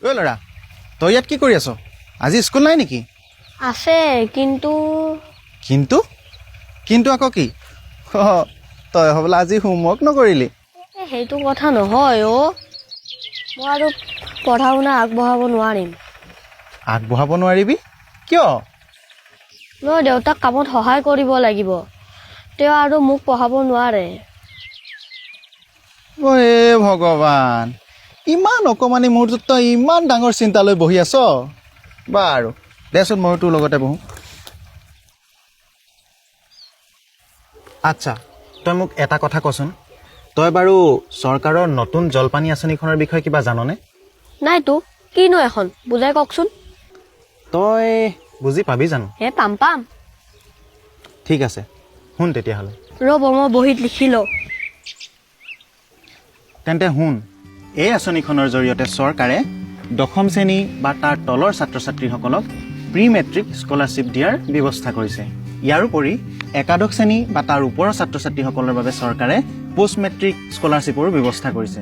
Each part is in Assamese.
ঐ ল'ৰা তই ইয়াত কি কৰি আছ আজি স্কুল নাই নেকি আছে কিন্তু কিন্তু কিন্তু আকৌ কি তই হ'বলা আজি হোমৱৰ্ক নকৰিলি সেইটো কথা নহয় অ মই আৰু পঢ়া শুনা আগবঢ়াব নোৱাৰিম আগবঢ়াব নোৱাৰিবি কিয় মই দেউতাক কামত সহায় কৰিব লাগিব তেওঁ আৰু মোক পঢ়াব নোৱাৰে ঐ ভগৱান ইমান অকমানি মুহূৰ্তত তই ইমান ডাঙৰ চিন্তা লৈ বহি আছ বাৰু দেচোন মই তোৰ লগতে বহোঁ আচ্ছা তই মোক এটা কথা কচোন তই বাৰু চৰকাৰৰ নতুন জলপানী আঁচনিখনৰ বিষয়ে কিবা জাননে নাইতো কিনো এখন বুজাই কওকচোন তই বুজি পাবি জানো হে পাম ঠিক আছে শুন তেতিয়াহ'লে ৰ'ব মই বহীত লিখি লওঁ তেন্তে শুন এই আঁচনিখনৰ জৰিয়তে চৰকাৰে দশম শ্ৰেণী বা তাৰ তলৰ ছাত্ৰ ছাত্ৰীসকলক প্ৰি মেট্ৰিক স্কলাৰশ্বিপ দিয়াৰ ব্যৱস্থা কৰিছে ইয়াৰোপৰি একাদশ শ্ৰেণী বা তাৰ ওপৰৰ ছাত্ৰ ছাত্ৰীসকলৰ বাবে চৰকাৰে পোষ্ট মেট্ৰিক স্কলাৰশ্বিপৰো ব্যৱস্থা কৰিছে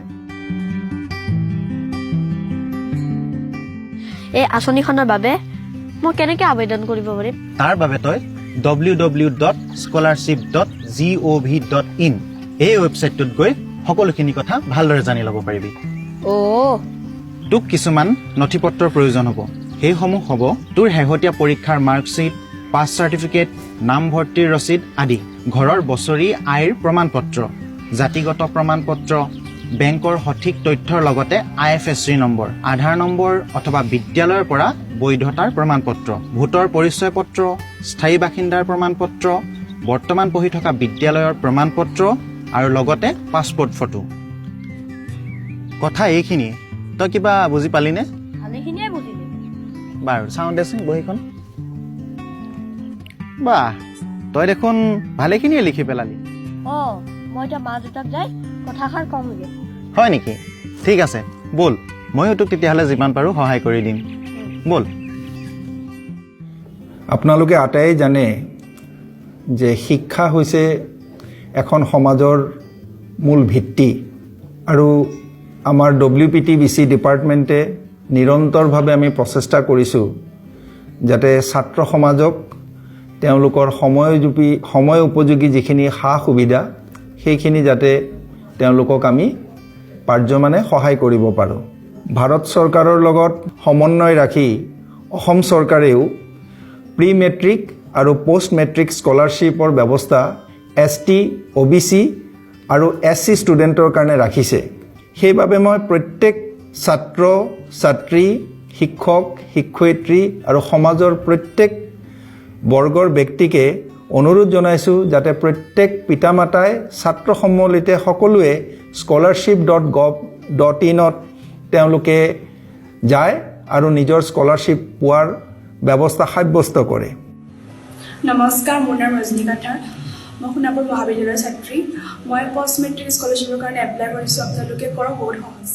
এই আঁচনিখনৰ বাবে মই কেনেকৈ আবেদন কৰিব পাৰিম তাৰ বাবে তই www.scholarship.gov.in এই ৱেবছাইটটোত গৈ সকলোখিনি কথা ভালদৰে জানি ল'ব পাৰিবি তোক কিছুমান নথি পত্ৰৰ প্ৰয়োজন হ'ব সেইসমূহ হ'ব তোৰ শেহতীয়া পৰীক্ষাৰ মাৰ্কশ্বিট পাছ চাৰ্টিফিকেট নামভৰ্তিৰ ৰচিদ আদি ঘৰৰ বছৰি আয়ৰ প্ৰমাণপত্ৰ জাতিগত প্ৰমাণপত্ৰ বেংকৰ সঠিক তথ্যৰ লগতে IFSC নম্বৰ আধাৰ নম্বৰ অথবা বিদ্যালয়ৰ পৰা বৈধতাৰ প্ৰমাণপত্ৰ ভোটৰ পৰিচয় পত্ৰ স্থায়ী বাসিন্দাৰ প্ৰমাণপত্ৰ বৰ্তমান পঢ়ি থকা বিদ্যালয়ৰ প্ৰমাণপত্ৰ আৰু লগতে পাছপোৰ্ট ফটো কথা এইখিনি তই কিবা বুজি পালিনে ভালেখিনিয়ে বুজিলো বাৰু চাওঁ দেচোন বহীখন বাহ তই দেখোন ভালেখিনিয়ে লিখি পেলালি মই এতিয়া মা দেউতাক যাই কথাষাৰ কমগৈ হয় নেকি ঠিক আছে ব'ল ময়ো তোক তেতিয়াহ'লে যিমান পাৰোঁ সহায় কৰি দিম ব'ল আপোনালোকে আটাইয়ে জানে যে শিক্ষা হৈছে এখন সমাজৰ মূল ভিত্তি আৰু আমাৰ WPTBC ডিপাৰ্টমেণ্টে নিৰন্তৰভাৱে আমি প্ৰচেষ্টা কৰিছোঁ যাতে ছাত্ৰ সমাজক তেওঁলোকৰ সময় উপযোগী যিখিনি সা সুবিধা সেইখিনি যাতে তেওঁলোকক আমি পাৰ্যমানে সহায় কৰিব পাৰোঁ ভাৰত চৰকাৰৰ লগত সমন্বয় ৰাখি অসম চৰকাৰেও প্ৰি মেট্ৰিক আৰু পোষ্ট মেট্ৰিক স্কলাৰশ্বিপৰ ব্যৱস্থা ST OBC আৰু SC ষ্টুডেণ্টৰ কাৰণে ৰাখিছে সেইবাবে মই প্ৰত্যেক ছাত্ৰ ছাত্ৰী শিক্ষক শিক্ষয়িত্ৰী আৰু সমাজৰ প্ৰত্যেক বৰ্গৰ ব্যক্তিকে অনুৰোধ জনাইছোঁ যাতে প্ৰত্যেক পিতামাতাই ছাত্ৰ সম্মিলিতে সকলোৱে scholarship.gov.in তেওঁলোকে যায় আৰু নিজৰ স্কলাৰশ্বিপ পোৱাৰ ব্যৱস্থা সাব্যস্ত কৰে নমস্কাৰ মোৰ নাম ৰজনীকান্থা মই সোণাপুৰ মহাবিদ্যালয়ৰ ছাত্ৰী মই পোষ্ট মেট্ৰিক স্কলাৰশ্বিপৰ কাৰণে এপ্লাই কৰিছোঁ আপোনালোকে কৰক বহুত সহজ